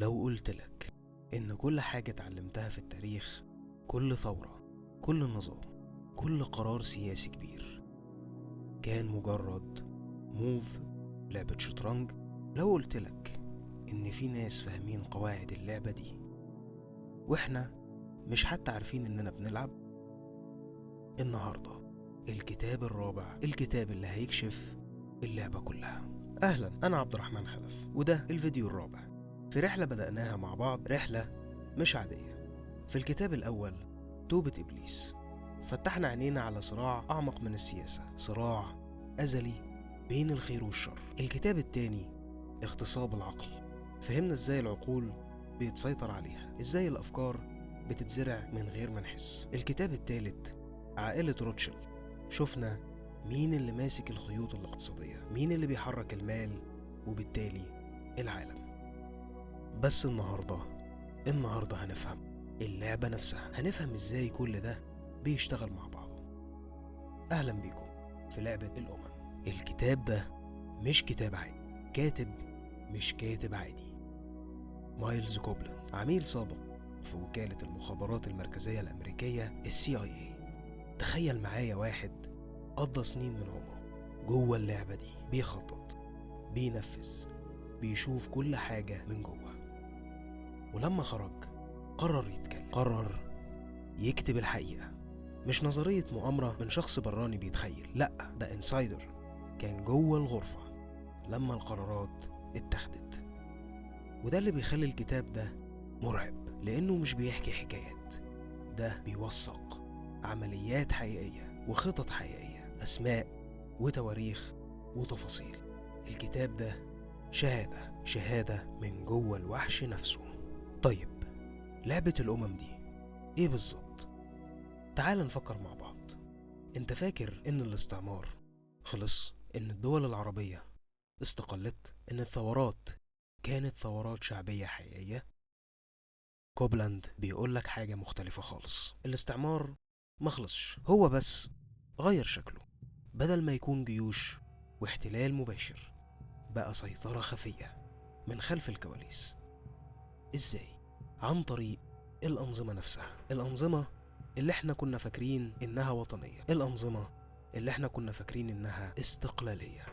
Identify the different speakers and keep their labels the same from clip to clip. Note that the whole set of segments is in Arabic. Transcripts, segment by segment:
Speaker 1: لو قلتلك إن كل حاجة اتعلمتها في التاريخ، كل ثورة، كل نظام، كل قرار سياسي كبير كان مجرد موف، لعبة شطرنج. لو قلتلك إن في ناس فاهمين قواعد اللعبة دي وإحنا مش حتى عارفين إننا بنلعب. النهاردة الكتاب الرابع، الكتاب اللي هيكشف اللعبة كلها. أهلا، أنا عبد الرحمن خلف، وده الفيديو الرابع في رحلة بدأناها مع بعض، رحلة مش عادية. في الكتاب الأول توبة إبليس فتحنا عينينا على صراع أعمق من السياسة، صراع أزلي بين الخير والشر. الكتاب التاني اغتصاب العقل، فهمنا إزاي العقول بيتسيطر عليها، إزاي الأفكار بتتزرع من غير ما نحس. الكتاب التالت عائلة روتشيلد، شفنا مين اللي ماسك الخيوط الاقتصادية، مين اللي بيحرك المال وبالتالي العالم. بس النهاردة هنفهم اللعبة نفسها، هنفهم ازاي كل ده بيشتغل مع بعضه. اهلا بيكم في لعبة الامم. الكتاب ده مش كتاب عادي، كاتب مش كاتب عادي. مايلز كوبلاند، عميل سابق في وكالة المخابرات المركزية الأمريكية CIA. تخيل معايا واحد قضى سنين من عمره جوه اللعبة دي، بيخطط، بينفذ، بيشوف كل حاجة من جوه. ولما خرج قرر يتكلم، قرر يكتب الحقيقة، مش نظرية مؤامرة من شخص براني بيتخيل، لأ، ده انسايدر كان جوه الغرفة لما القرارات اتخذت. وده اللي بيخلي الكتاب ده مرعب، لأنه مش بيحكي حكايات، ده بيوثق عمليات حقيقية وخطط حقيقية، أسماء وتواريخ وتفاصيل. الكتاب ده شهادة من جوه الوحش نفسه. طيب، لعبة الأمم دي إيه بالظبط؟ تعال نفكر مع بعض. أنت فاكر إن الاستعمار خلص؟ إن الدول العربية استقلت؟ إن الثورات كانت ثورات شعبية حقيقية؟ كوبلاند بيقولك حاجة مختلفة خالص. الاستعمار مخلصش، هو بس غير شكله. بدل ما يكون جيوش واحتلال مباشر، بقى سيطرة خفية من خلف الكواليس. إزاي؟ عن طريق الأنظمة نفسها، الأنظمة اللي احنا كنا فاكرين إنها وطنية، الأنظمة اللي احنا كنا فاكرين إنها استقلالية.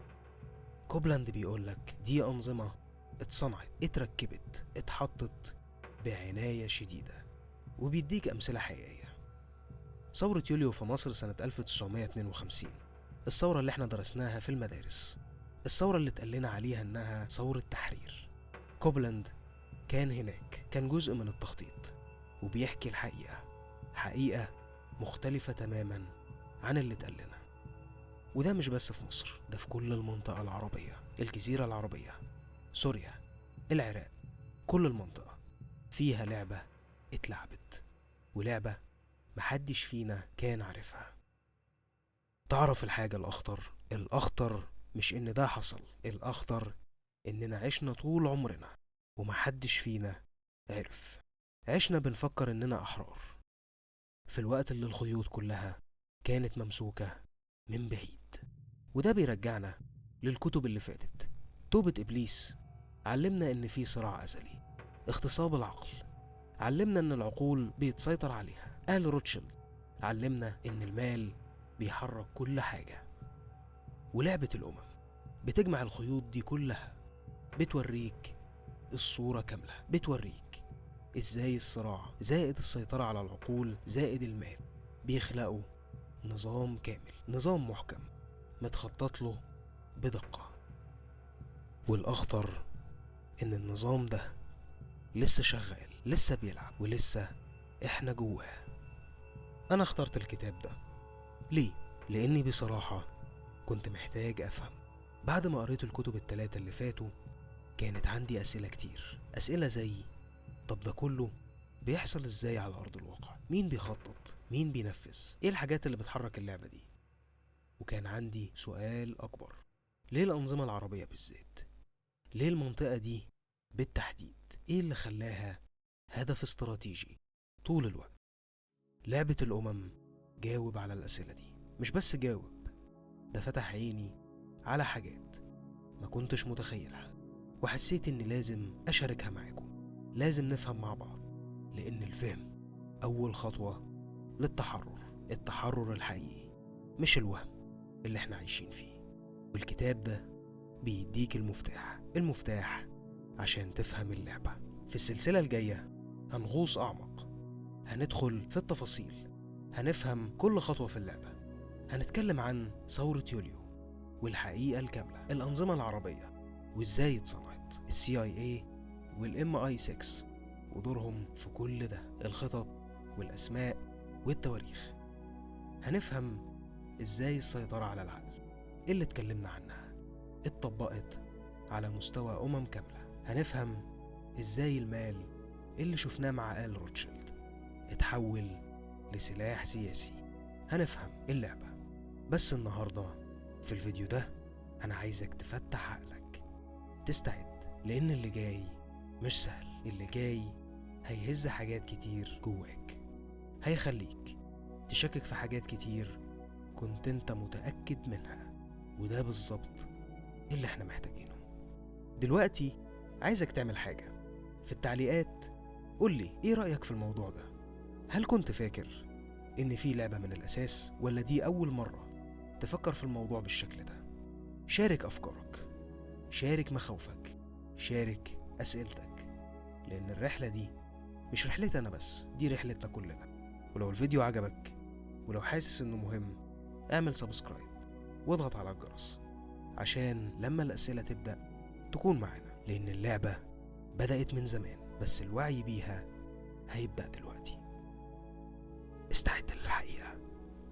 Speaker 1: كوبلاند بيقولك دي أنظمة اتصنعت، اتركبت، اتحطت بعناية شديدة، وبيديك أمثلة حقيقية. ثورة يوليو في مصر سنة 1952، الثورة اللي احنا درسناها في المدارس، الثورة اللي اتقلنا عليها إنها ثورة تحرير. كوبلاند كان هناك، كان جزء من التخطيط، وبيحكي الحقيقة، حقيقة مختلفة تماما عن اللي اتقلنا. وده مش بس في مصر، ده في كل المنطقة العربية، الجزيرة العربية، سوريا، العراق، كل المنطقة فيها لعبة اتلعبت، ولعبة محدش فينا كان عارفها. تعرف الحاجة الأخطر مش إن ده حصل، الأخطر إننا عشنا طول عمرنا ومحدش فينا عرف. عشنا بنفكر إننا أحرار في الوقت اللي الخيوط كلها كانت ممسوكة من بعيد. وده بيرجعنا للكتب اللي فاتت. توبة إبليس علمنا إن في صراع أزلي، اغتصاب العقل علمنا إن العقول بيتسيطر عليها، آل روتشيلد علمنا إن المال بيحرك كل حاجة. ولعبة الأمم بتجمع الخيوط دي كلها، بتوريك الصورة كاملة، بتوريك إزاي الصراع زائد السيطرة على العقول زائد المال بيخلقوا نظام كامل، نظام محكم متخطط له بدقة. والأخطر إن النظام ده لسه شغال، لسه بيلعب، ولسه إحنا جواه. أنا اخترت الكتاب ده ليه؟ لأني بصراحة كنت محتاج أفهم. بعد ما قريت الكتب التلاتة اللي فاتوا كانت عندي أسئلة كتير، أسئلة زي طب ده كله بيحصل إزاي على أرض الواقع؟ مين بيخطط؟ مين بينفذ؟ إيه الحاجات اللي بتحرك اللعبة دي؟ وكان عندي سؤال أكبر، ليه الأنظمة العربية بالذات؟ ليه المنطقة دي بالتحديد؟ إيه اللي خلاها هدف استراتيجي طول الوقت؟ لعبة الأمم جاوب على الأسئلة دي، مش بس جاوب، ده فتح عيني على حاجات ما كنتش متخيلها، وحسيت إني لازم أشاركها معاكم. لازم نفهم مع بعض، لأن الفهم أول خطوة للتحرر، التحرر الحقيقي مش الوهم اللي احنا عايشين فيه. والكتاب ده بيديك المفتاح عشان تفهم اللعبة. في السلسلة الجاية هنغوص أعمق، هندخل في التفاصيل، هنفهم كل خطوة في اللعبة، هنتكلم عن ثورة يوليو والحقيقة الكاملة، الأنظمة العربية وإزاي اتصنعت، CIA والMI6 ودورهم في كل ده، الخطط والأسماء والتواريخ. هنفهم إزاي السيطرة على العقل اللي اتكلمنا عنها اتطبقت على مستوى كاملة. هنفهم إزاي المال اللي شفناه مع آل روتشيلد اتحول لسلاح سياسي. هنفهم اللعبة. بس النهاردة في الفيديو ده أنا عايزك تفتح عقلك، تستعد، لأن اللي جاي مش سهل. اللي جاي هيهز حاجات كتير جواك، هيخليك تشكك في حاجات كتير كنت انت متأكد منها، وده بالظبط اللي احنا محتاجينه. دلوقتي عايزك تعمل حاجة في التعليقات، قولي ايه رأيك في الموضوع ده. هل كنت فاكر ان في لعبة من الأساس، ولا دي أول مرة تفكر في الموضوع بالشكل ده؟ شارك أفكارك، شارك مخاوفك، شارك أسئلتك، لأن الرحلة دي مش رحلتي أنا بس، دي رحلتنا كلنا. ولو الفيديو عجبك ولو حاسس إنه مهم، اعمل سبسكرايب واضغط على الجرس عشان لما الأسئلة تبدأ تكون معانا، لأن اللعبة بدأت من زمان بس الوعي بيها هيبدأ دلوقتي.